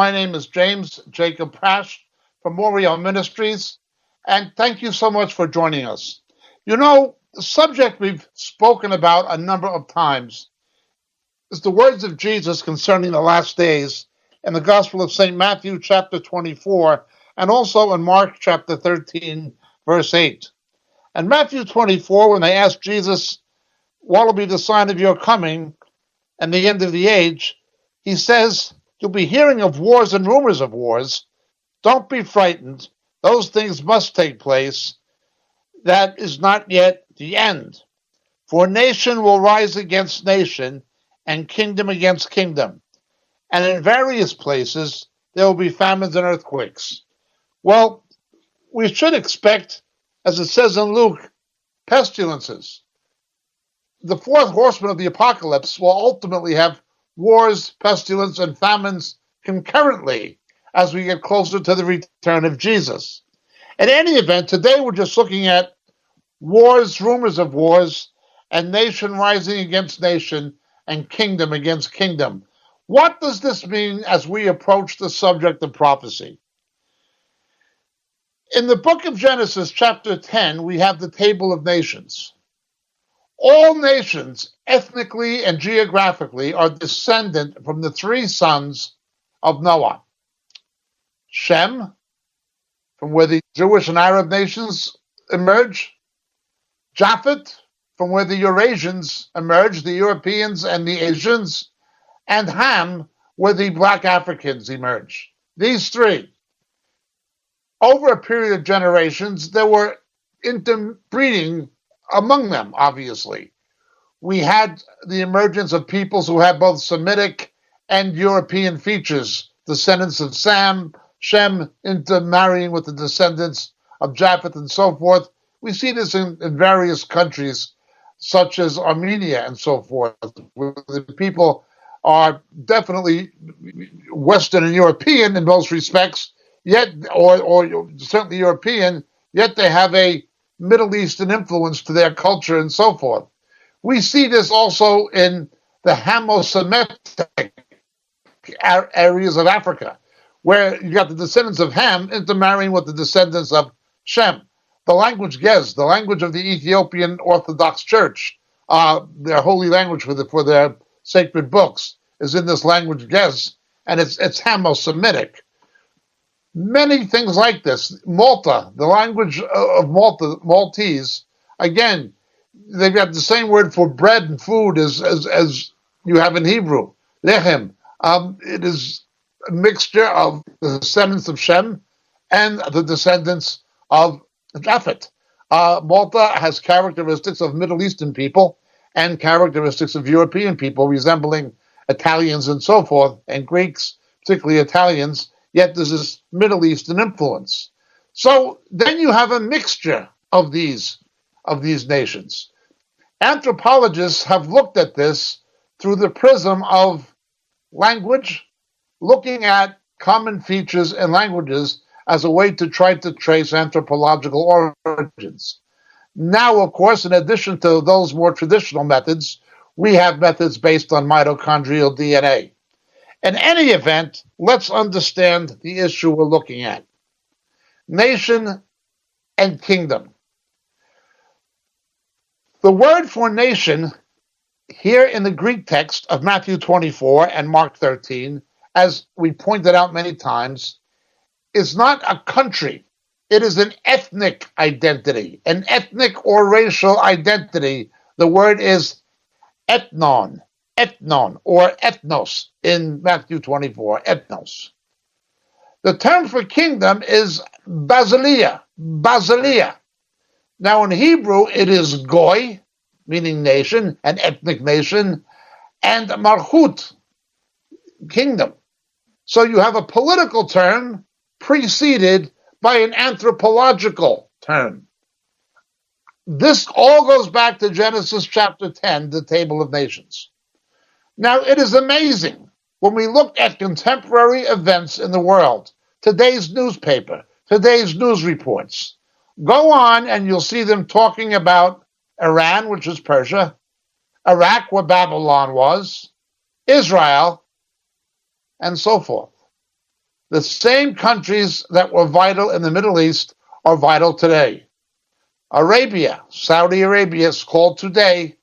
My name is James Jacob Prasch from Moriel Ministries, and thank you so much for joining us. The subject we've spoken about a number of times is the words of Jesus concerning the last days in the Gospel of St. Matthew, chapter 24, and also in Mark, chapter 13, verse 8. In Matthew 24, when they asked Jesus, "What will be the sign of your coming and the end of the age?" he says, "You'll be hearing of wars and rumors of wars. Don't be frightened. Those things must take place. That is not yet the end. For nation will rise against nation and kingdom against kingdom. And in various places there will be famines and earthquakes." Well, we should expect, as it says in Luke, pestilences. The fourth horseman of the apocalypse will ultimately have wars, pestilence, and famines concurrently as we get closer to the return of Jesus. In any event, today we're just looking at wars, rumors of wars, and nation rising against nation and kingdom against kingdom. What does this mean as we approach the subject of prophecy? In the book of Genesis, chapter 10, we have the table of nations. All nations, ethnically and geographically, are descendant from the three sons of Noah. Shem, from where the Jewish and Arab nations emerge. Japhet, from where the Eurasians emerge, the Europeans and the Asians. And Ham, where the black Africans emerge. These three. Over a period of generations, there were interbreeding among them, obviously. We had the emergence of peoples who had both Semitic and European features, descendants of Shem intermarrying with the descendants of Japheth and so forth. We see this in various countries, such as Armenia and so forth, where the people are definitely Western and European in most respects, yet, or certainly European, yet they have a Middle Eastern influence to their culture and so forth. We see this also in the Hamo-Semitic areas of Africa, where you got the descendants of Ham intermarrying with the descendants of Shem. The language Gez, the language of the Ethiopian Orthodox Church, their holy language for their sacred books, is in this language Gez, and it's Hamo-Semitic. Many things like this. Malta, the language of Malta, Maltese, again, they've got the same word for bread and food as you have in Hebrew, lechem. It is a mixture of the descendants of Shem and the descendants of Japhet. Malta has characteristics of Middle Eastern people and characteristics of European people, resembling Italians and so forth, and Greeks, particularly Italians, yet there's this Middle Eastern influence. So then you have a mixture of these nations. Anthropologists have looked at this through the prism of language, looking at common features in languages as a way to try to trace anthropological origins. Now, of course, in addition to those more traditional methods, we have methods based on mitochondrial DNA. In any event, let's understand the issue we're looking at. Nation and kingdom. The word for nation here in the Greek text of Matthew 24 and Mark 13, as we pointed out many times, is not a country. It is an ethnic identity, an ethnic or racial identity. The word is ethnon or ethnos in Matthew 24, ethnos. The term for kingdom is basileia. Now in Hebrew it is goy, meaning nation, an ethnic nation, and malchut, kingdom. So you have a political term preceded by an anthropological term. This all goes back to Genesis chapter 10, the Table of Nations. Now, it is amazing when we look at contemporary events in the world, today's newspaper, today's news reports. Go on and you'll see them talking about Iran, which is Persia, Iraq, where Babylon was, Israel, and so forth. The same countries that were vital in the Middle East are vital today. Arabia, Saudi Arabia, is called today,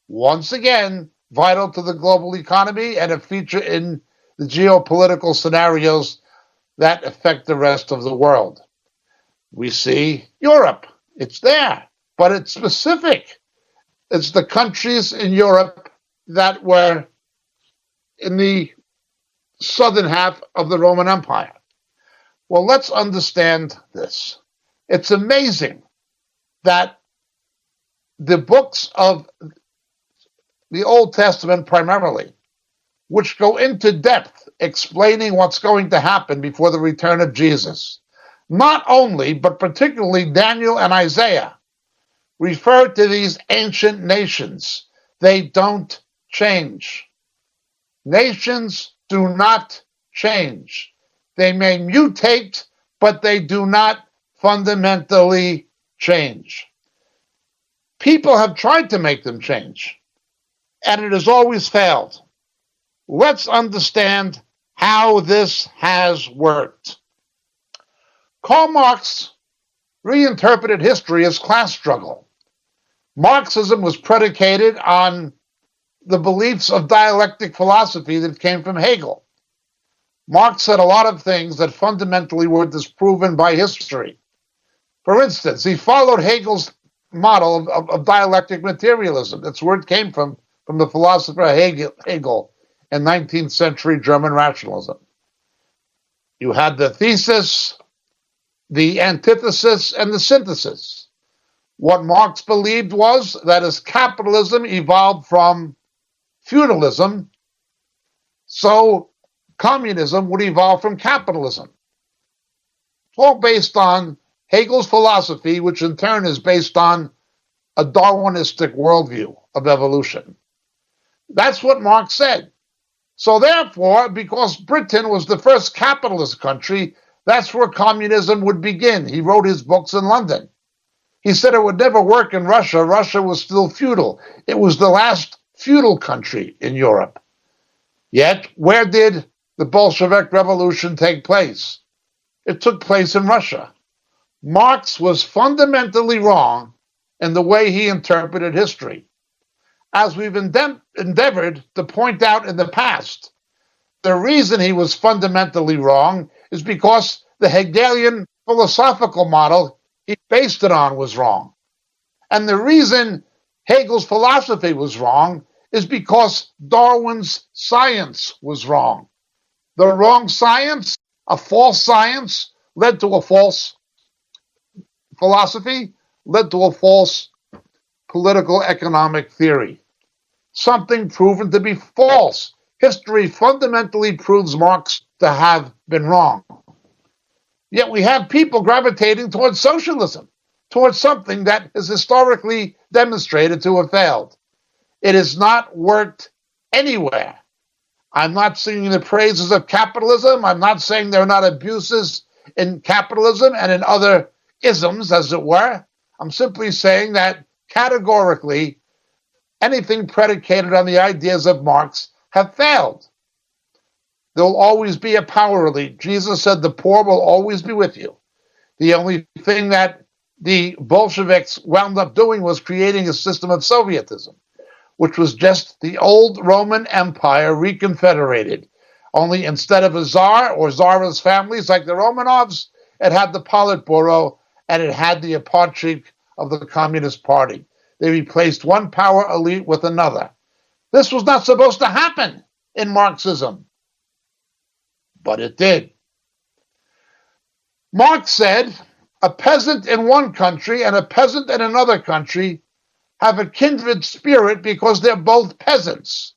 once again, vital to the global economy and a feature in the geopolitical scenarios that affect the rest of the world. We see Europe. It's there, but it's specific. It's the countries in Europe that were in the southern half of the Roman Empire. Well, let's understand this. It's amazing that the books of the Old Testament primarily, which go into depth explaining what's going to happen before the return of Jesus, not only, but particularly Daniel and Isaiah, refer to these ancient nations. They don't change. Nations do not change. They may mutate, but they do not fundamentally change. People have tried to make them change, and it has always failed. Let's understand how this has worked. Karl Marx reinterpreted history as class struggle. Marxism was predicated on the beliefs of dialectic philosophy that came from Hegel. Marx said a lot of things that fundamentally were disproven by history. For instance, he followed Hegel's model of dialectic materialism. That's where it came from the philosopher Hegel in 19th century German rationalism. You had the thesis, the antithesis, and the synthesis. What Marx believed was that as capitalism evolved from feudalism, so communism would evolve from capitalism. It's all based on Hegel's philosophy, which in turn is based on a Darwinistic worldview of evolution. That's what Marx said. So therefore, because Britain was the first capitalist country, that's where communism would begin. He wrote his books in London. He said it would never work in Russia. Russia was still feudal. It was the last feudal country in Europe. Yet, where did the Bolshevik Revolution take place? It took place in Russia. Marx was fundamentally wrong in the way he interpreted history. As we've endeavored to point out in the past, the reason he was fundamentally wrong is because the Hegelian philosophical model he based it on was wrong. And the reason Hegel's philosophy was wrong is because Darwin's science was wrong. The wrong science, a false science, led to a false philosophy, led to a false political economic theory. Something proven to be false. History fundamentally proves Marx to have been wrong. Yet we have people gravitating towards socialism, towards something that is historically demonstrated to have failed. It has not worked anywhere. I'm not singing the praises of capitalism. I'm not saying there are not abuses in capitalism and in other isms, as it were. I'm simply saying that categorically, anything predicated on the ideas of Marx have failed. There will always be a power elite. Jesus said the poor will always be with you. The only thing that the Bolsheviks wound up doing was creating a system of Sovietism, which was just the old Roman Empire reconfederated. Only instead of a czar or czar's families like the Romanovs, it had the Politburo and it had the Apartheid of the Communist Party. They replaced one power elite with another. This was not supposed to happen in Marxism, but it did. Marx said, a peasant in one country and a peasant in another country have a kindred spirit because they're both peasants.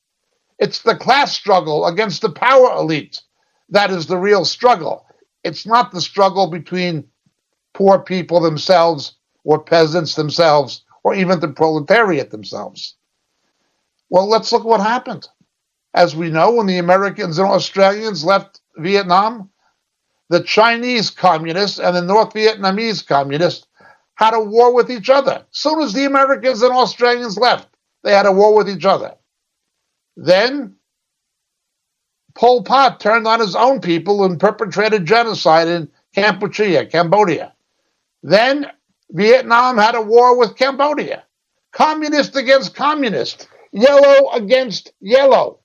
It's the class struggle against the power elite that is the real struggle. It's not the struggle between poor people themselves or peasants themselves or even the proletariat themselves. Well, let's look what happened. As we know, when the Americans and Australians left Vietnam, the Chinese communists and the North Vietnamese communists had a war with each other. As soon as the Americans and Australians left, they had a war with each other. Then Pol Pot turned on his own people and perpetrated genocide in Kampuchea, Cambodia. Then Vietnam had a war with Cambodia. Communist against communist. Yellow against yellow.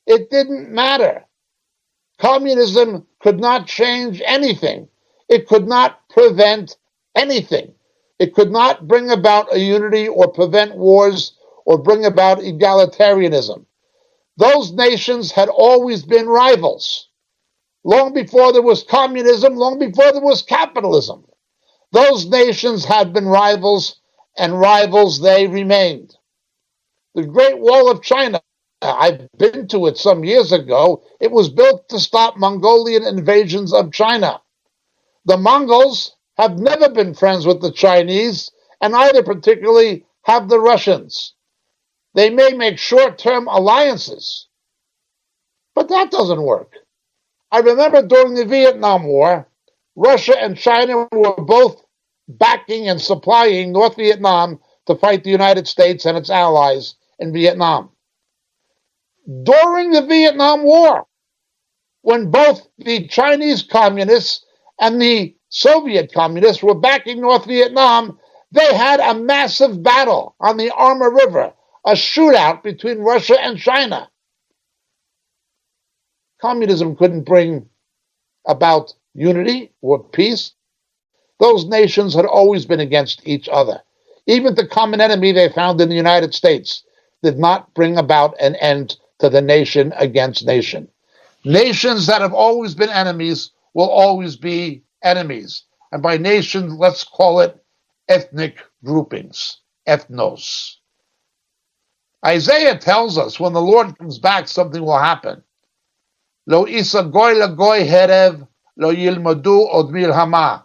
It didn't matter. Communism could not change anything. It could not prevent anything. It could not bring about a unity or prevent wars or bring about egalitarianism. Those nations had always been rivals. Long before there was communism, long before there was capitalism, those nations had been rivals, and rivals they remained. The Great Wall of China, I've been to it some years ago. It was built to stop Mongolian invasions of China. The Mongols have never been friends with the Chinese, and neither particularly have the Russians. They may make short-term alliances, but that doesn't work. I remember during the Vietnam War, Russia and China were both backing and supplying North Vietnam to fight the United States and its allies in Vietnam. During the Vietnam War, when both the Chinese communists and the Soviet communists were backing North Vietnam, they had a massive battle on the Arma River, a shootout between Russia and China. Communism couldn't bring about unity or peace. Those nations had always been against each other. Even the common enemy they found in the United States did not bring about an end to the nation against nation. Nations that have always been enemies will always be enemies. And by nation, let's call it ethnic groupings, ethnos. Isaiah tells us when the Lord comes back, something will happen. Lo isa goy la goy herev, lo yilmadu od milhama.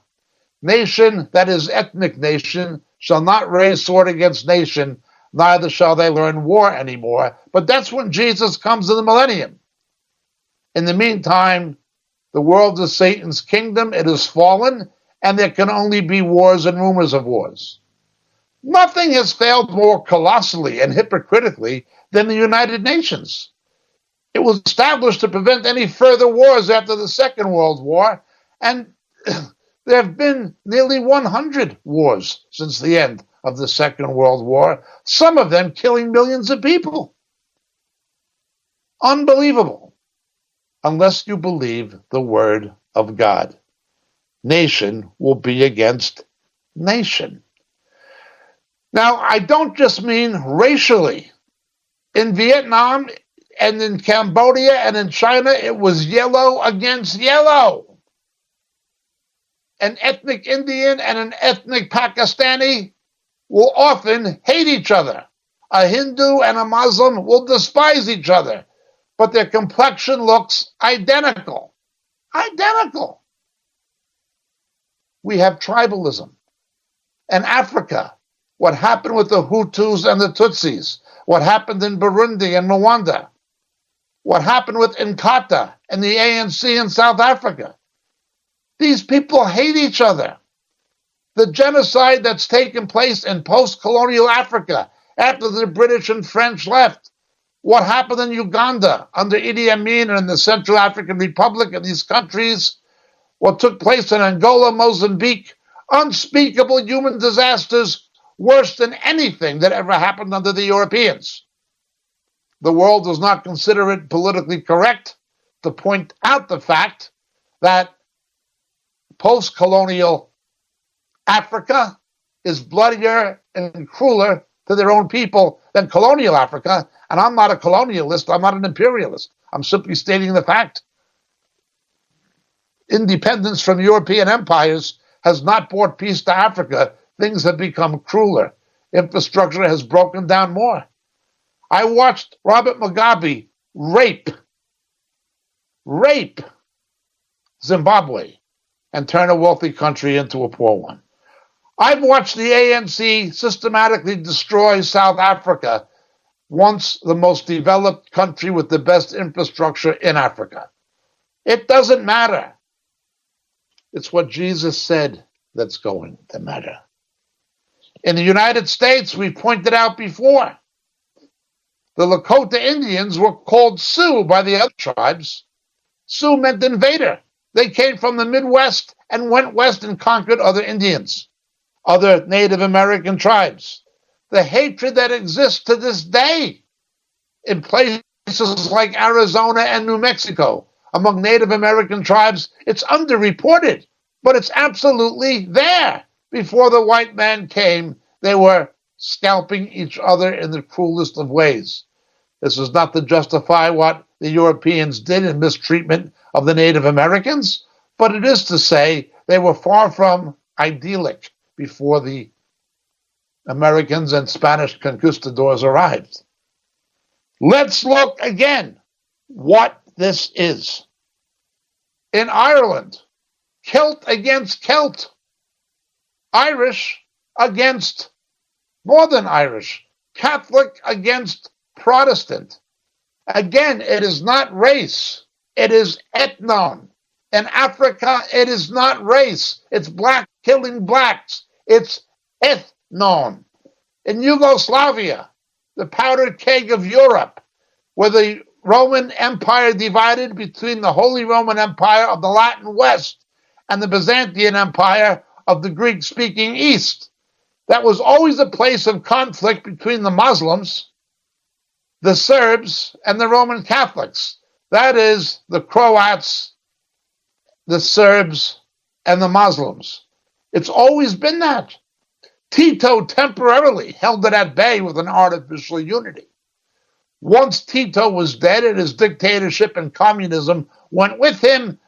Nation that is ethnic nation shall not raise sword against nation, neither shall they learn war anymore. But that's when Jesus comes in the millennium. In the meantime, the world is Satan's kingdom. It is fallen, and there can only be wars and rumors of wars. Nothing has failed more colossally and hypocritically than the United Nations. It was established to prevent any further wars after the Second World War, and there have been nearly 100 wars since the end of the Second World War, some of them killing millions of people. Unbelievable. Unless you believe the word of God. Nation will be against nation. Now, I don't just mean racially. In Vietnam and in Cambodia and in China, it was yellow against yellow. An ethnic Indian and an ethnic Pakistani will often hate each other. A Hindu and a Muslim will despise each other, but their complexion looks identical. Identical. We have tribalism. And Africa, what happened with the Hutus and the Tutsis, what happened in Burundi and Rwanda, what happened with Inkatha and the ANC in South Africa. These people hate each other. The genocide that's taken place in post-colonial Africa after the British and French left, what happened in Uganda under Idi Amin and in the Central African Republic and these countries, what took place in Angola, Mozambique, unspeakable human disasters worse than anything that ever happened under the Europeans. The world does not consider it politically correct to point out the fact that post-colonial Africa is bloodier and crueler to their own people than colonial Africa. And I'm not a colonialist. I'm not an imperialist. I'm simply stating the fact. Independence from European empires has not brought peace to Africa. Things have become crueler. Infrastructure has broken down more. I watched Robert Mugabe rape Zimbabwe and turn a wealthy country into a poor one. I've watched the ANC systematically destroy South Africa, once the most developed country with the best infrastructure in Africa. It doesn't matter. It's what Jesus said that's going to matter. In the United States, we pointed out before, The Lakota Indians were called Sioux by the other tribes. Sioux meant invader. They came from the Midwest and went west and conquered other Indians, other Native American tribes. The hatred that exists to this day in places like Arizona and New Mexico among Native American tribes, it's underreported, but it's absolutely there. Before the white man came, they were scalping each other in the cruelest of ways. This is not to justify what the Europeans did in mistreatment of the Native Americans, but it is to say they were far from idyllic before the Americans and Spanish conquistadors arrived. Let's look again what this is. In Ireland, Celt against Celt, Irish against Northern Irish, Catholic against Protestant. Again, it is not race, it is ethnon. In Africa, it is not race, it's black killing blacks, it's ethnon. In Yugoslavia, the powdered keg of Europe, where the Roman Empire divided between the Holy Roman Empire of the Latin West and the Byzantine Empire of the Greek-speaking East. That was always a place of conflict between the Muslims, the Serbs, and the Roman Catholics. That is, the Croats, the Serbs, and the Muslims. It's always been that. Tito temporarily held it at bay with an artificial unity. Once Tito was dead and his dictatorship and communism went with him,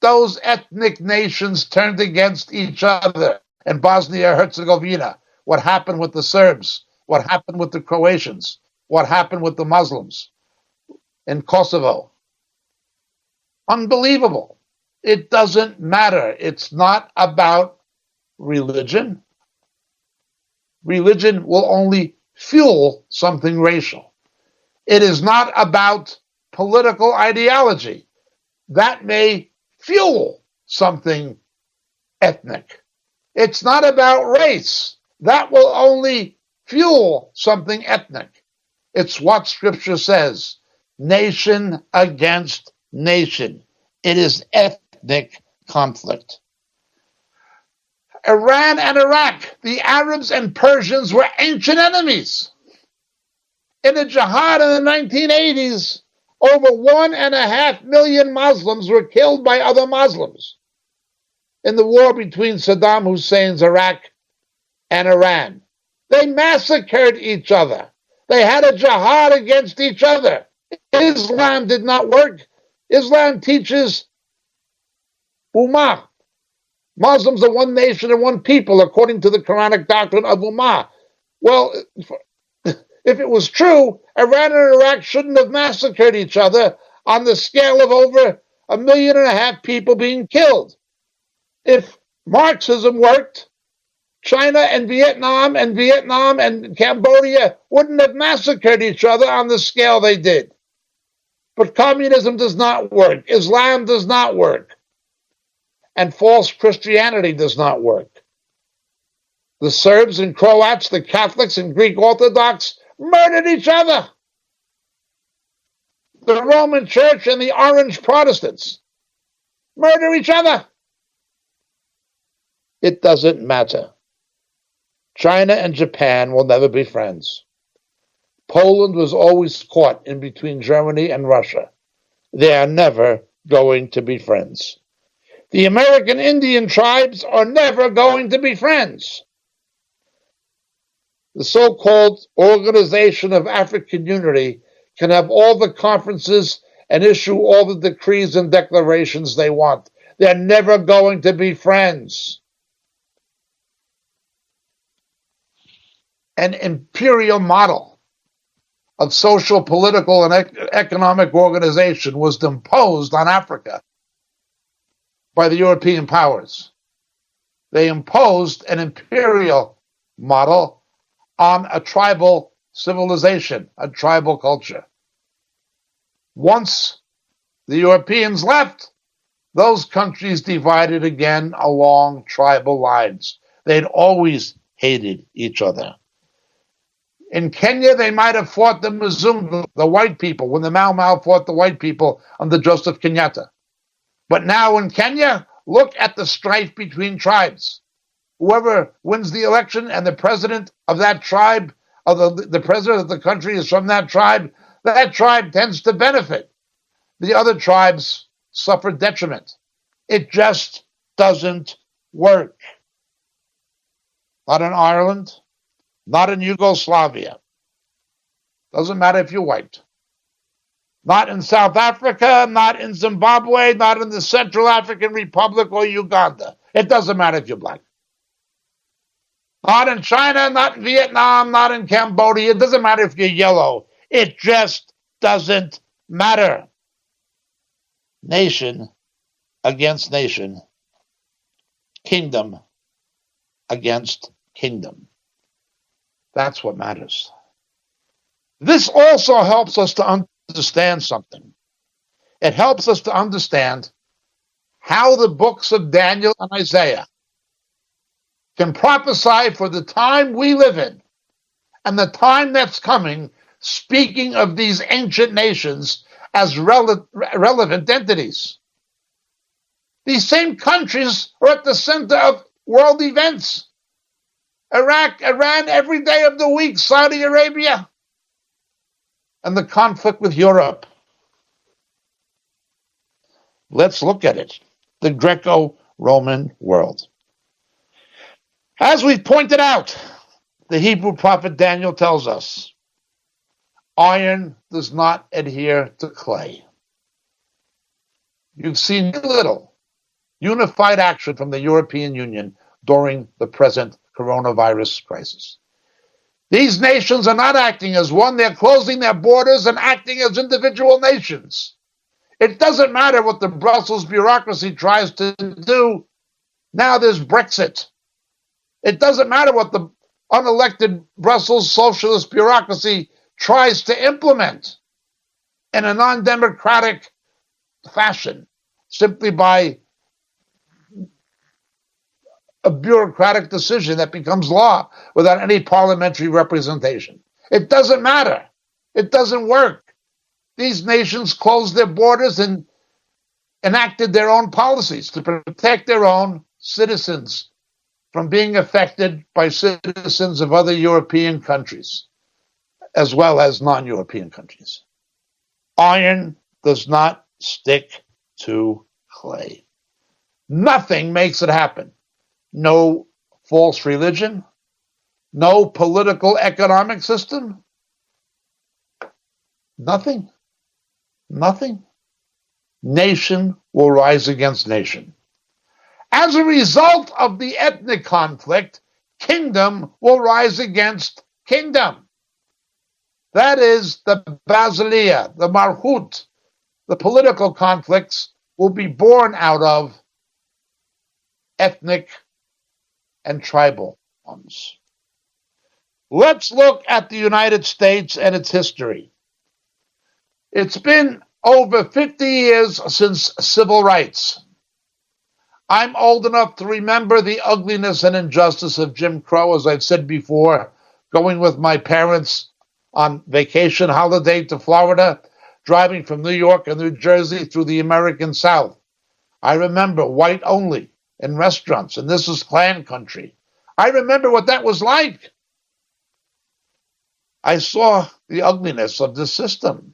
those ethnic nations turned against each other. In Bosnia-Herzegovina, what happened with the Serbs, what happened with the Croatians, what happened with the Muslims in Kosovo. Unbelievable. It doesn't matter. It's not about religion. Religion will only fuel something racial. It is not about political ideology. That may fuel something ethnic. It's not about race. That will only fuel something ethnic. It's what Scripture says, nation against nation. It is ethnic conflict. Iran and Iraq, the Arabs and Persians were ancient enemies. In the jihad in the 1980s, over 1.5 million Muslims were killed by other Muslims in the war between Saddam Hussein's Iraq and Iran. They massacred each other. They had a jihad against each other. Islam did not work. Islam teaches Ummah. Muslims are one nation and one people, according to the Quranic doctrine of Ummah. Well, if it was true, Iran and Iraq shouldn't have massacred each other on the scale of over 1.5 million people being killed. If Marxism worked, China and Vietnam and Cambodia wouldn't have massacred each other on the scale they did. But communism does not work. Islam does not work. And false Christianity does not work. The Serbs and Croats, the Catholics and Greek Orthodox murdered each other. The Roman Church and the Orange Protestants murder each other. It doesn't matter. China and Japan will never be friends. Poland was always caught in between Germany and Russia. They are never going to be friends. The American Indian tribes are never going to be friends. The so-called Organization of African Unity can have all the conferences and issue all the decrees and declarations they want. They're never going to be friends. An imperial model of social, political, and economic organization was imposed on Africa by the European powers. They imposed an imperial model on a tribal civilization, a tribal culture. Once the Europeans left, those countries divided again along tribal lines. They'd always hated each other. In Kenya, they might have fought the Mzungu, the white people, when the Mau Mau fought the white people under Joseph Kenyatta. But now in Kenya, look at the strife between tribes. Whoever wins the election and the president of that tribe, or the president of the country is from that tribe tends to benefit. The other tribes suffer detriment. It just doesn't work. Not in Ireland, not in Yugoslavia. Doesn't matter if you're white. Not in South Africa, not in Zimbabwe, not in the Central African Republic or Uganda. It doesn't matter if you're black. Not in China, not in Vietnam, not in Cambodia. It doesn't matter if you're yellow. It just doesn't matter. Nation against nation. Kingdom against kingdom. That's what matters. This also helps us to understand something. It helps us to understand how the books of Daniel and Isaiah can prophesy for the time we live in and the time that's coming, speaking of these ancient nations as relevant entities. These same countries are at the center of world events. Iraq, Iran, every day of the week, Saudi Arabia, and the conflict with Europe. Let's look at it. The Greco-Roman world. As we pointed out, the Hebrew prophet Daniel tells us, iron does not adhere to clay. You've seen little unified action from the European Union during the present coronavirus crisis. These nations are not acting as one. They're closing their borders and acting as individual nations. It doesn't matter what the Brussels bureaucracy tries to do. Now there's Brexit. It doesn't matter what the unelected Brussels socialist bureaucracy tries to implement in a non-democratic fashion, simply by a bureaucratic decision that becomes law without any parliamentary representation. It doesn't matter. It doesn't work. These nations closed their borders and enacted their own policies to protect their own citizens from being affected by citizens of other European countries, as well as non-European countries. Iron does not stick to clay. Nothing makes it happen. No false religion, no political economic system, nothing. Nation will rise against nation. As a result of the ethnic conflict, kingdom will rise against kingdom. That is the basileia, the malchut, the political conflicts will be born out of ethnic and tribal ones. Let's look at the United States and its history. It's been over 50 years since civil rights. I'm old enough to remember the ugliness and injustice of Jim Crow, as I've said before, going with my parents on vacation holiday to Florida, driving from New York and New Jersey through the American South. I remember white only in restaurants, and this is Klan country. I remember what that was like. I saw the ugliness of the system.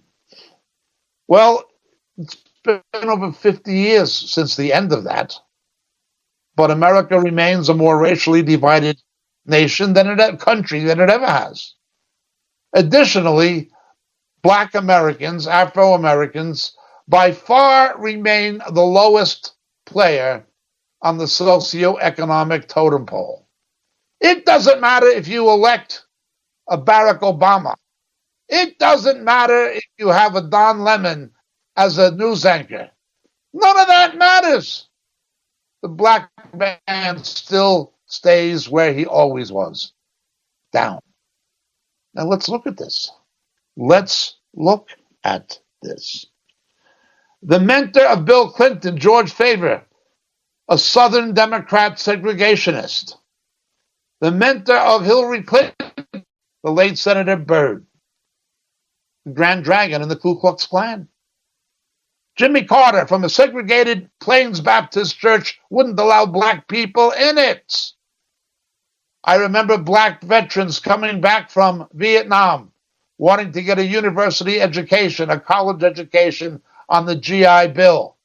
Well, it's been over 50 years since the end of that, but America remains a more racially divided nation country than it ever has. Additionally, Black Americans, Afro-Americans, by far remain the lowest player on the socioeconomic totem pole. It doesn't matter if you elect a Barack Obama. It doesn't matter if you have a Don Lemon as a news anchor. None of that matters. The black man still stays where he always was, down. Now let's look at this. The mentor of Bill Clinton, George Favor, a Southern Democrat segregationist. The mentor of Hillary Clinton, the late Senator Byrd, the Grand Dragon in the Ku Klux Klan. Jimmy Carter from a segregated Plains Baptist church wouldn't allow black people in it. I remember black veterans coming back from Vietnam wanting to get a university education, a college education on the GI Bill,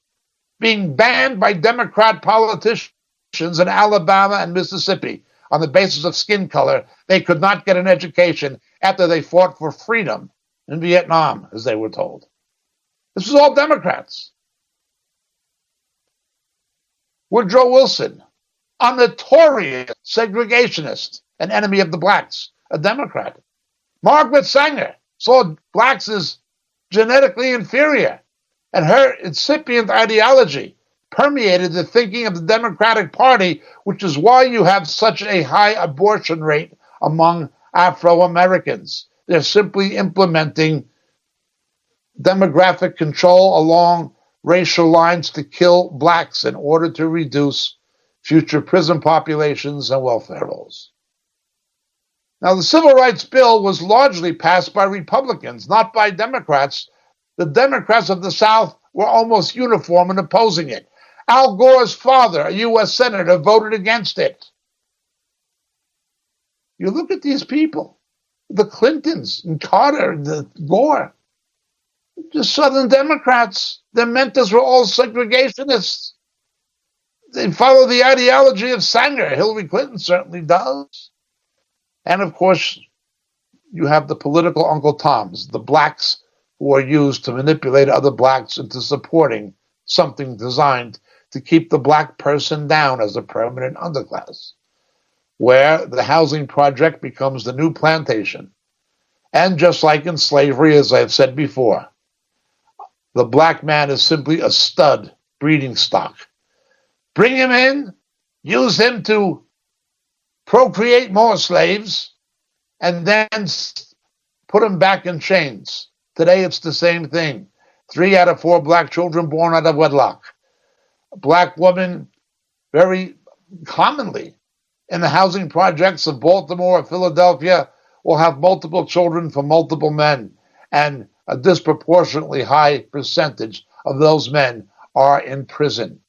being banned by Democrat politicians in Alabama and Mississippi on the basis of skin color. They could not get an education after they fought for freedom in Vietnam, as they were told. This was all Democrats. Woodrow Wilson, a notorious segregationist, an enemy of the blacks, a Democrat. Margaret Sanger saw blacks as genetically inferior, and her incipient ideology permeated the thinking of the Democratic Party, which is why you have such a high abortion rate among Afro-Americans. They're simply implementing demographic control along racial lines to kill blacks in order to reduce future prison populations and welfare rolls. Now, the Civil Rights Bill was largely passed by Republicans, not by Democrats. The Democrats of the South were almost uniform in opposing it. Al Gore's father, a U.S. Senator, voted against it. You look at these people, the Clintons and Carter and the Gore, just Southern Democrats. Their mentors were all segregationists. They follow the ideology of Sanger. Hillary Clinton certainly does. And of course, you have the political Uncle Toms, the blacks who are used to manipulate other blacks into supporting something designed to keep the black person down as a permanent underclass, where the housing project becomes the new plantation. And just like in slavery, as I've said before, the black man is simply a stud breeding stock. Bring him in, use him to procreate more slaves, and then put him back in chains. Today it's the same thing. 3 out of 4 black children born out of wedlock. A black woman, very commonly in the housing projects of Baltimore or Philadelphia, will have multiple children from multiple men, and a disproportionately high percentage of those men are in prison.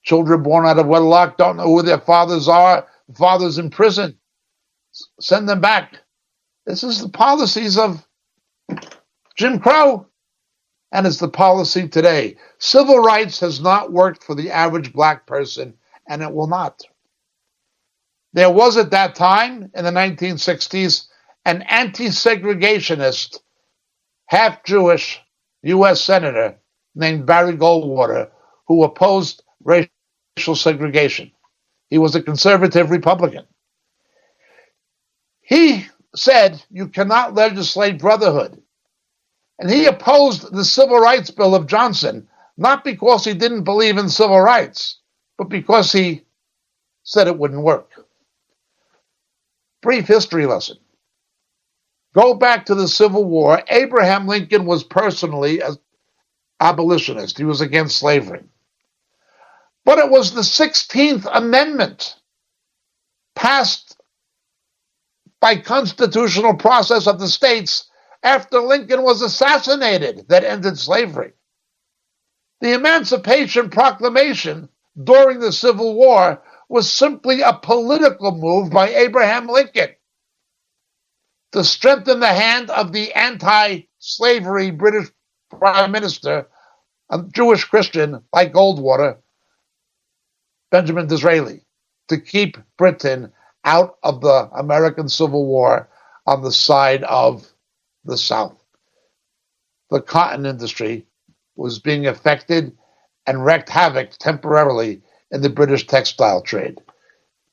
Children born out of wedlock don't know who their fathers are. The father's in prison. Send them back. This is the policies of Jim Crow, and it's the policy today. Civil rights has not worked for the average black person, and it will not. There was at that time, in the 1960s, an anti-segregationist, half-Jewish U.S. Senator named Barry Goldwater, who opposed racial segregation. He was a conservative Republican. He said you cannot legislate brotherhood. And he opposed the Civil Rights Bill of Johnson, not because he didn't believe in civil rights, but because he said it wouldn't work. Brief history lesson. Go back to the Civil War. Abraham Lincoln was personally an abolitionist. He was against slavery. But it was the 16th Amendment, passed by constitutional process of the states after Lincoln was assassinated, that ended slavery. The Emancipation Proclamation during the Civil War was simply a political move by Abraham Lincoln to strengthen the hand of the anti-slavery British Prime Minister, a Jewish Christian like Goldwater, Benjamin Disraeli, to keep Britain out of the American Civil War on the side of the South. The cotton industry was being affected and wreaked havoc temporarily in the British textile trade.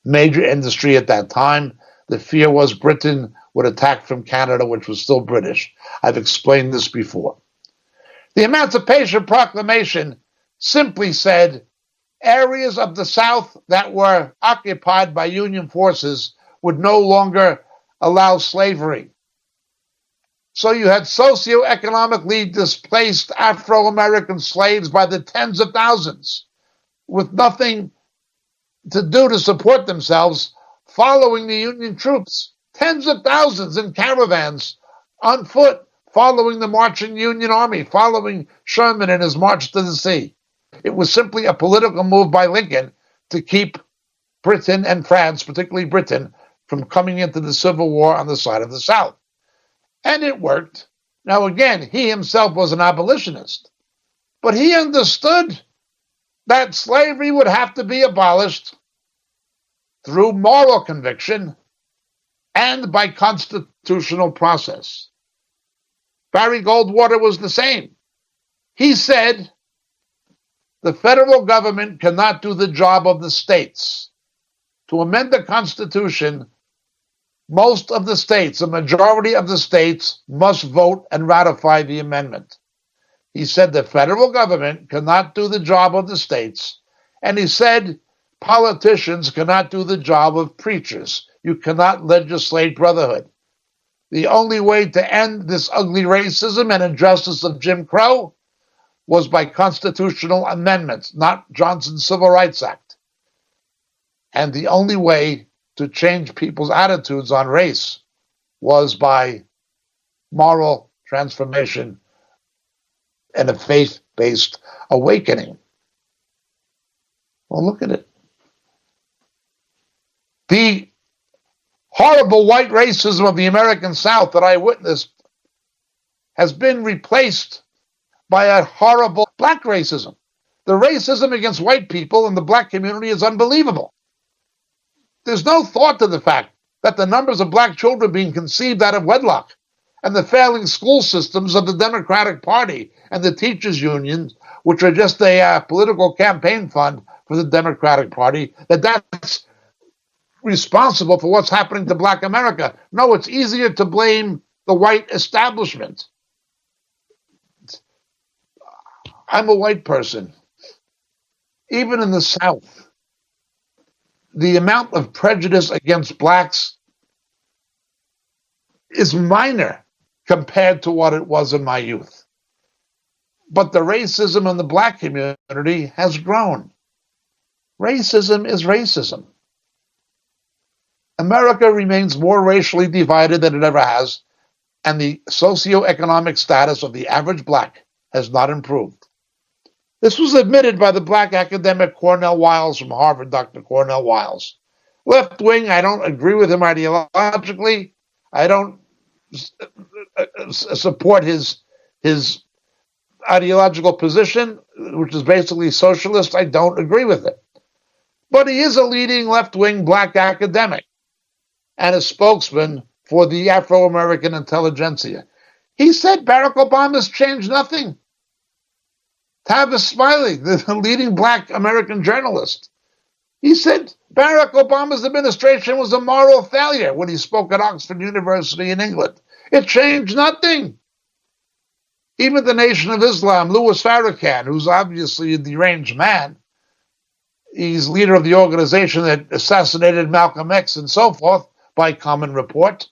Major industry at that time. The fear was Britain would attack from Canada, which was still British. I've explained this before. The Emancipation Proclamation simply said areas of the South that were occupied by Union forces would no longer allow slavery. So you had socioeconomically displaced Afro-American slaves by the tens of thousands with nothing to do to support themselves, following the Union troops, tens of thousands in caravans on foot, following the marching Union Army, following Sherman in his march to the sea. It was simply a political move by Lincoln to keep Britain and France, particularly Britain, from coming into the Civil War on the side of the South. And it worked. Now, again, he himself was an abolitionist, but he understood that slavery would have to be abolished through moral conviction and by constitutional process. Barry Goldwater was the same. He said the federal government cannot do the job of the states. To amend the Constitution, most of the states, a majority of the states, must vote and ratify the amendment. He said the federal government cannot do the job of the states, and he said politicians cannot do the job of preachers. You cannot legislate brotherhood. The only way to end this ugly racism and injustice of Jim Crow was by constitutional amendments, not Johnson's Civil Rights Act. And the only way to change people's attitudes on race was by moral transformation and a faith-based awakening. Well, look at it. The horrible white racism of the American South that I witnessed has been replaced by a horrible black racism. The racism against white people in the black community is unbelievable. There's no thought to the fact that the numbers of black children being conceived out of wedlock and the failing school systems of the Democratic Party and the teachers' unions, which are just a political campaign fund for the Democratic Party, that's responsible for what's happening to black America. No, it's easier to blame the white establishment. I'm a white person. Even in the South, the amount of prejudice against blacks is minor compared to what it was in my youth. But the racism in the black community has grown. Racism is racism. America remains more racially divided than it ever has, and the socioeconomic status of the average black has not improved. This was admitted by the black academic Cornel Wiles from Harvard, Dr. Cornel Wiles. Left wing, I don't agree with him ideologically. I don't support his ideological position, which is basically socialist. I don't agree with it. But he is a leading left-wing black academic and a spokesman for the Afro-American intelligentsia. He said Barack Obama's changed nothing. Tavis Smiley, the leading black American journalist, he said Barack Obama's administration was a moral failure when he spoke at Oxford University in England. It changed nothing. Even the Nation of Islam, Louis Farrakhan, who's obviously a deranged man, he's leader of the organization that assassinated Malcolm X and so forth, by common report.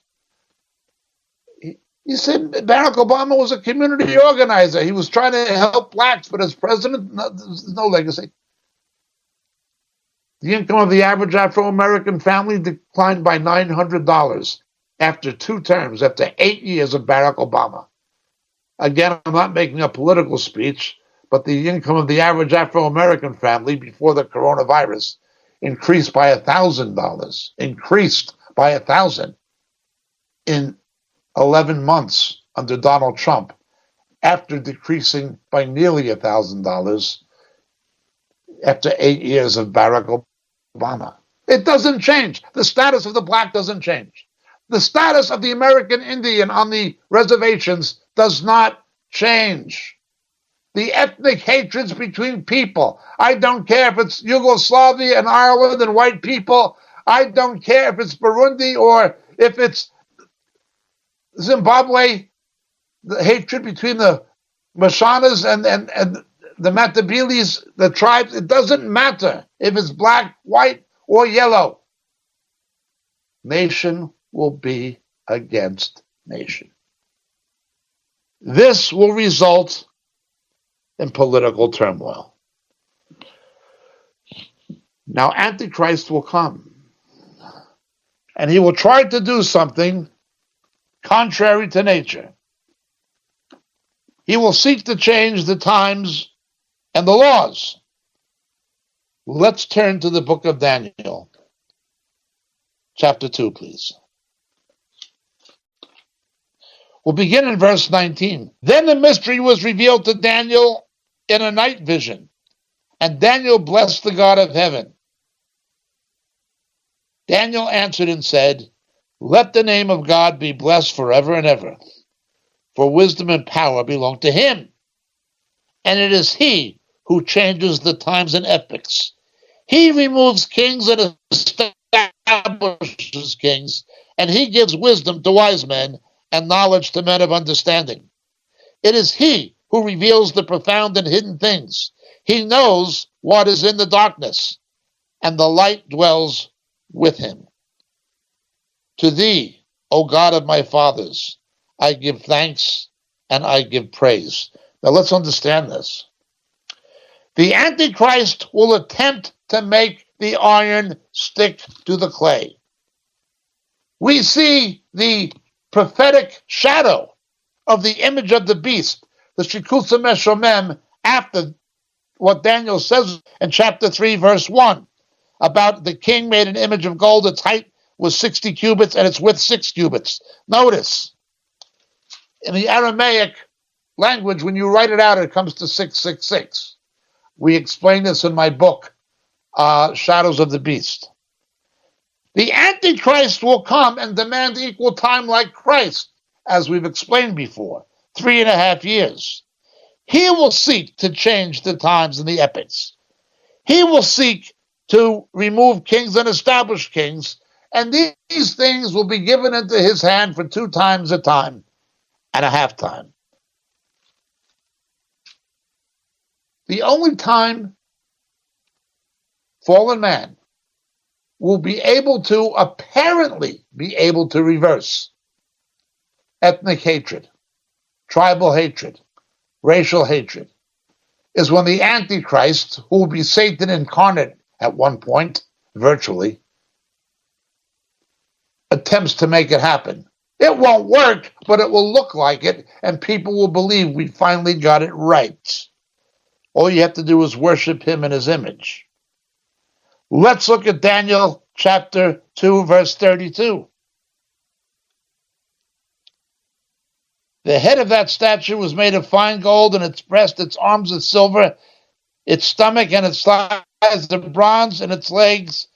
He said Barack Obama was a community organizer. He was trying to help blacks, but as president, there's no legacy. The income of the average Afro-American family declined by $900 after 2 terms, after 8 years of Barack Obama. Again, I'm not making a political speech, but the income of the average Afro-American family before the coronavirus increased by $1,000, increased by $1,000 in 11 months under Donald Trump, after decreasing by nearly $1,000 after 8 years of Barack Obama. It doesn't change. The status of the black doesn't change. The status of the American Indian on the reservations does not change. The ethnic hatreds between people. I don't care if it's Yugoslavia and Ireland and white people. I don't care if it's Burundi or if it's Zimbabwe. The hatred between the Mashanas and the Matabeles, the tribes, it doesn't matter if it's black, white, or yellow. Nation will be against nation. This will result in political turmoil. Now, Antichrist will come. and he will try to do something contrary to nature. He will seek to change the times and the laws. Let's turn to the book of Daniel, chapter 2, please. We'll begin in verse 19. Then the mystery was revealed to Daniel in a night vision, and Daniel blessed the God of heaven. Daniel answered and said, let the name of God be blessed forever and ever, for wisdom and power belong to him, and it is he who changes the times and epochs. He removes kings and establishes kings, and he gives wisdom to wise men and knowledge to men of understanding. It is he who reveals the profound and hidden things. He knows what is in the darkness, and the light dwells with him. To thee, O God of my fathers, I give thanks and I give praise. Now let's understand this. The Antichrist will attempt to make the iron stick to the clay. We see the prophetic shadow of the image of the beast, the Shikusa Meshomem, after what Daniel says in chapter 3, verse 1, about the king made an image of gold. Its height was 60 cubits and its width 6 cubits. Notice, in the Aramaic language, when you write it out, it comes to 666. We explain this in my book, Shadows of the Beast. The Antichrist will come and demand equal time like Christ, as we've explained before, 3.5 years. He will seek to change the times and the epochs. He will seek to remove kings and establish kings, and these things will be given into his hand for 2 times a time and a half time. The only time fallen man will be able to apparently be able to reverse ethnic hatred, tribal hatred, racial hatred, is when the Antichrist, who will be Satan incarnate at one point, virtually, attempts to make it happen. It won't work, but it will look like it, and people will believe we finally got it right. All you have to do is worship him in his image. Let's look at Daniel chapter 2, verse 32. The head of that statue was made of fine gold, and its breast, its arms of silver, its stomach and its thighs of bronze, and its legs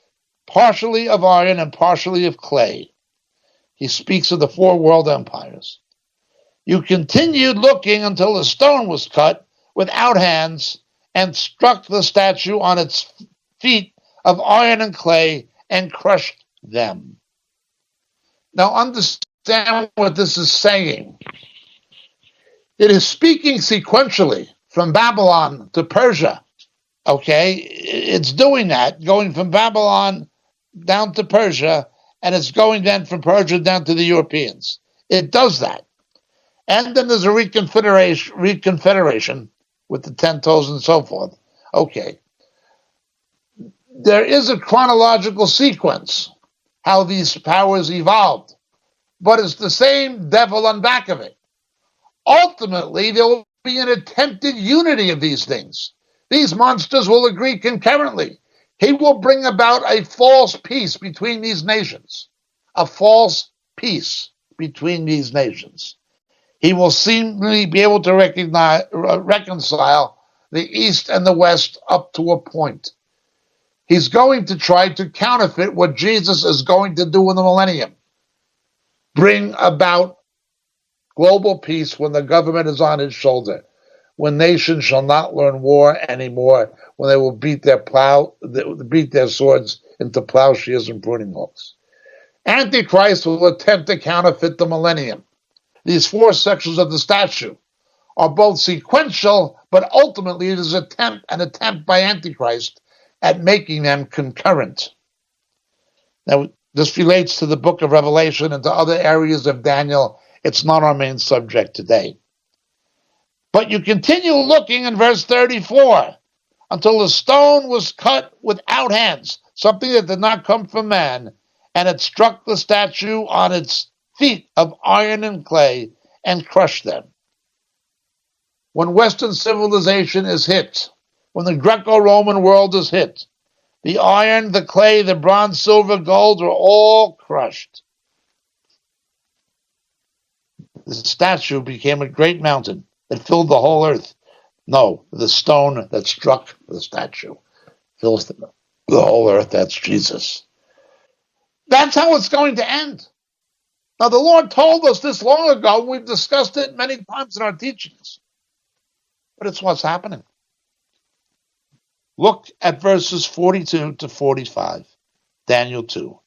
partially of iron and partially of clay. He speaks of the 4 world empires. You continued looking until the stone was cut without hands and struck the statue on its feet of iron and clay and crushed them. Now understand what this is saying. It is speaking sequentially from Babylon to Persia. Okay? It's doing that, going from Babylon down to Persia, and it's going then from Persia down to the Europeans. It does that. And then there's a reconfederation with the 10 toes and so forth. Okay. There is a chronological sequence how these powers evolved, but it's the same devil on back of it. Ultimately, there will be an attempted unity of these things. These monsters will agree concurrently. He will bring about a false peace between these nations. A false peace between these nations. He will seemingly be able to reconcile the East and the West up to a point. He's going to try to counterfeit what Jesus is going to do in the millennium. Bring about global peace when the government is on his shoulder, when nations shall not learn war anymore, when they will beat their swords into plowshares and pruning hooks. Antichrist will attempt to counterfeit the millennium. These 4 sections of the statue are both sequential, but ultimately it is an attempt by Antichrist at making them concurrent. Now, this relates to the book of Revelation and to other areas of Daniel. It's not our main subject today. But you continue looking in verse 34 until the stone was cut without hands, something that did not come from man, and it struck the statue on its feet of iron and clay and crushed them. When Western civilization is hit, when the Greco-Roman world is hit, the iron, the clay, the bronze, silver, gold are all crushed. The statue became a great mountain that filled the whole earth. No, the stone that struck the statue fills the whole earth. That's Jesus. That's how it's going to end. Now, the Lord told us this long ago, and we've discussed it many times in our teachings. But it's what's happening. Look at verses 42 to 45, Daniel 2.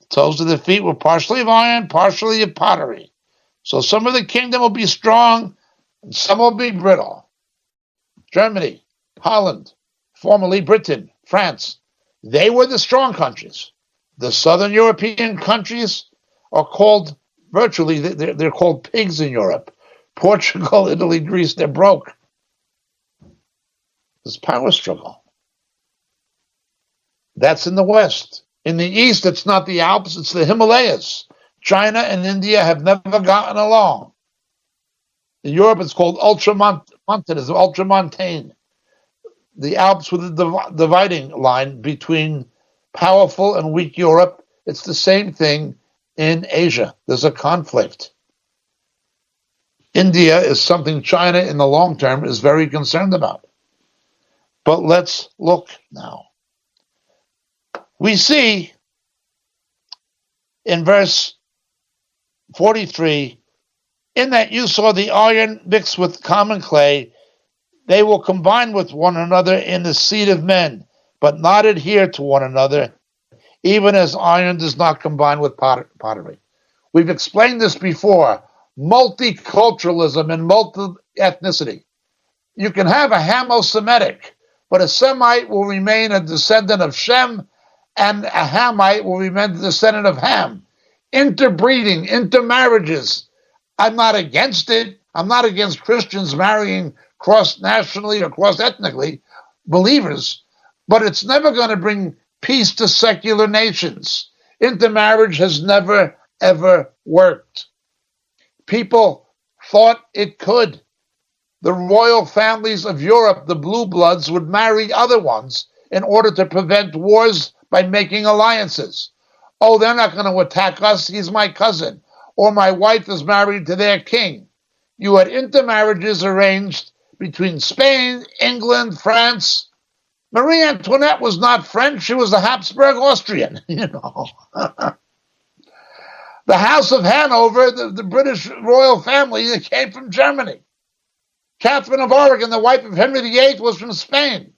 The toes of the feet were partially of iron, partially of pottery. So some of the kingdom will be strong, and some will be brittle. Germany, Holland, formerly Britain, France, they were the strong countries. The southern European countries are called, virtually, they're called pigs in Europe. Portugal, Italy, Greece, they're broke. This power struggle. That's in the West. In the East, it's not the Alps, it's the Himalayas. China and India have never gotten along. In Europe, it's called ultramontane. The Alps with the dividing line between powerful and weak Europe. It's the same thing in Asia. There's a conflict. India is something China in the long term is very concerned about. But let's look now. We see in verse 43, in that you saw the iron mixed with common clay, they will combine with one another in the seed of men, but not adhere to one another, even as iron does not combine with pottery. We've explained this before. Multiculturalism and multi-ethnicity. You can have a Hamo-Semitic, but a Semite will remain a descendant of Shem, and a Hamite will remain a descendant of Ham. Interbreeding, intermarriages. I'm not against it. I'm not against Christians marrying cross-nationally or cross-ethnically believers, but it's never going to bring peace to secular nations. Intermarriage has never, ever worked. People thought it could. The royal families of Europe, the blue bloods, would marry other ones in order to prevent wars by making alliances. Oh, they're not going to attack us. He's my cousin. Or my wife is married to their king. You had intermarriages arranged between Spain, England, France. Marie Antoinette was not French. She was a Habsburg Austrian, you know. The House of Hanover, the British royal family, that came from Germany. Catherine of Aragon, the wife of Henry VIII, was from Spain.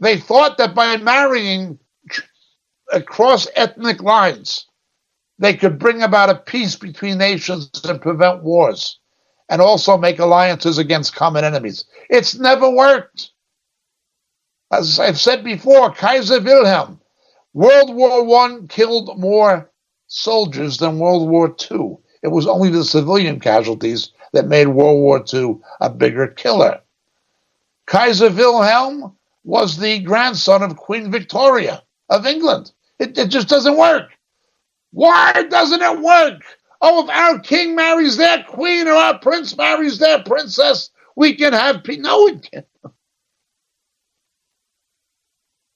They thought that by marrying across ethnic lines, they could bring about a peace between nations and prevent wars, and also make alliances against common enemies. It's never worked. As I've said before, Kaiser Wilhelm, World War I killed more soldiers than World War II. It was only the civilian casualties that made World War II a bigger killer. Kaiser Wilhelm was the grandson of Queen Victoria of England. It just doesn't work. Why doesn't it work? Oh, if our king marries their queen or our prince marries their princess, we can have peace. No, we can't.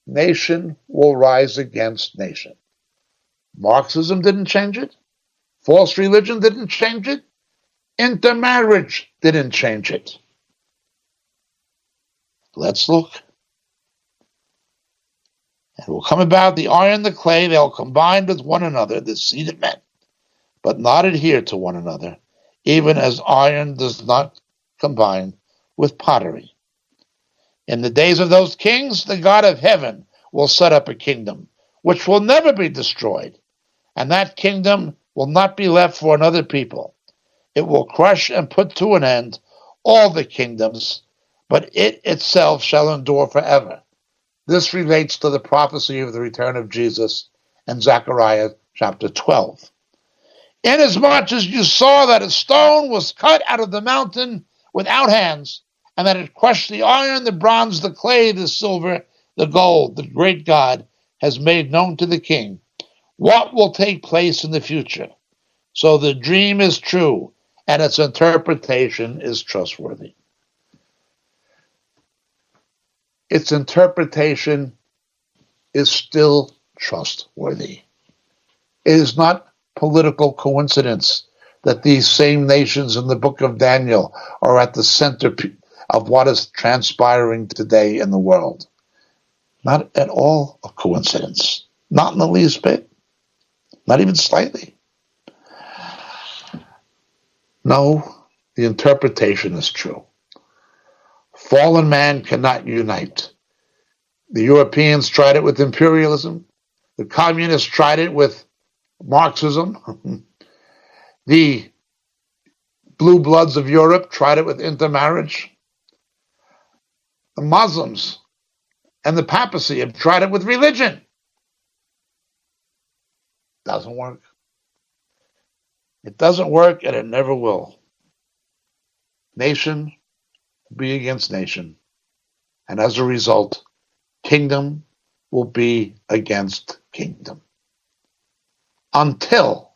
Nation will rise against nation. Marxism didn't change it. False religion didn't change it. Intermarriage didn't change it. Let's look. And it will come about the iron, the clay, they'll combine with one another, the seed of men, but not adhere to one another, even as iron does not combine with pottery. In the days of those kings, the God of heaven will set up a kingdom, which will never be destroyed, and that kingdom will not be left for another people. It will crush and put to an end all the kingdoms, but it itself shall endure forever. This relates to the prophecy of the return of Jesus in Zechariah chapter 12. Inasmuch as you saw that a stone was cut out of the mountain without hands, and that it crushed the iron, the bronze, the clay, the silver, the gold, the great God has made known to the king what will take place in the future. So the dream is true, and its interpretation is trustworthy. Its interpretation is still trustworthy. It is not political coincidence that these same nations in the book of Daniel are at the center of what is transpiring today in the world. Not at all a coincidence. Not in the least bit. Not even slightly. No, the interpretation is true. Fallen man cannot unite. The Europeans tried it with imperialism. The communists tried it with Marxism. The blue bloods of Europe tried it with intermarriage. The Muslims and the papacy have tried it with religion. Doesn't work. It doesn't work, and it never will. Nation will be against nation. And as a result, kingdom will be against kingdom. Until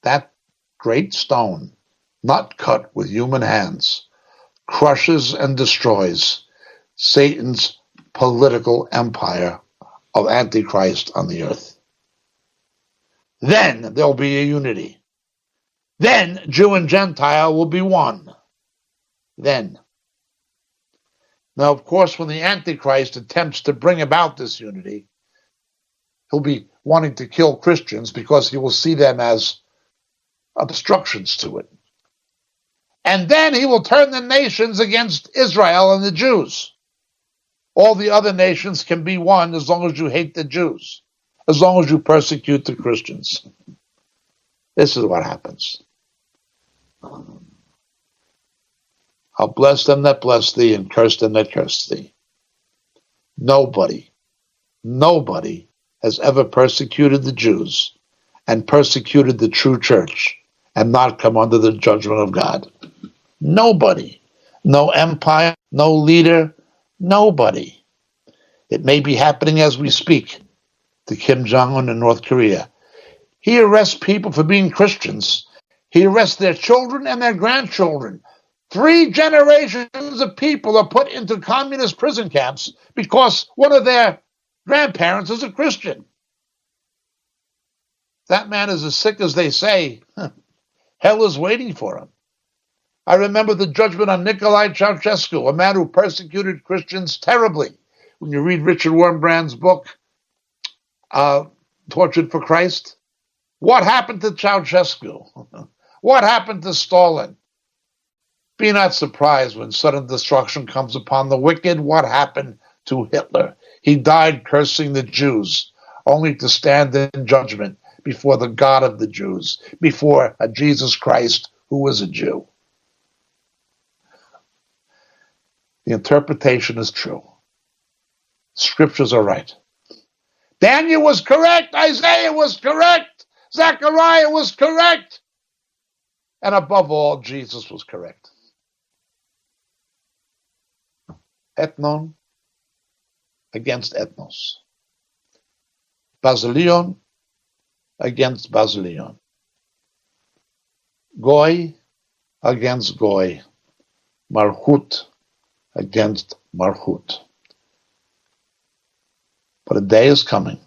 that great stone, not cut with human hands, crushes and destroys Satan's political empire of Antichrist on the earth. Then there'll be a unity. Then Jew and Gentile will be one. Then. Now, of course, when the Antichrist attempts to bring about this unity, he'll be wanting to kill Christians because he will see them as obstructions to it. And then he will turn the nations against Israel and the Jews. All the other nations can be one as long as you hate the Jews, as long as you persecute the Christians. This is what happens. I'll bless them that bless thee and curse them that curse thee. Nobody has ever persecuted the Jews and persecuted the true church and not come under the judgment of God. Nobody. No empire, no leader, nobody. It may be happening as we speak to Kim Jong-un in North Korea. He arrests people for being Christians. He arrests their children and their grandchildren. 3 generations of people are put into communist prison camps because one of their grandparents is a Christian. That man is as sick as they say. Hell is waiting for him. I remember the judgment on Nicolae Ceausescu, a man who persecuted Christians terribly. When you read Richard Wurmbrand's book, Tortured for Christ, what happened to Ceausescu? What happened to Stalin? Be not surprised when sudden destruction comes upon the wicked. What happened to Hitler? He died cursing the Jews, only to stand in judgment before the God of the Jews, before a Jesus Christ who was a Jew. The interpretation is true. Scriptures are right. Daniel was correct. Isaiah was correct. Zechariah was correct. And above all, Jesus was correct. Ethnon against ethnos. Basilion against basilion. Goy against goy. Malchut against malchut. But a day is coming.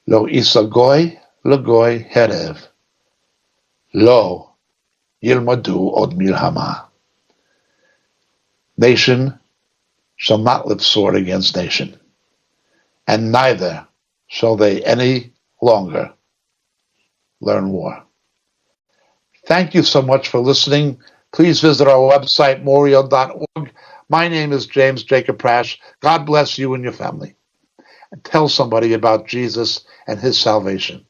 Lo isa goy legoy herev. Lo yilmadu od milhama. Nation shall not lift sword against nation, and neither shall they any longer learn war. Thank you so much for listening. Please visit our website, moriel.org. My name is James Jacob Prasch. God bless you and your family. And tell somebody about Jesus and his salvation.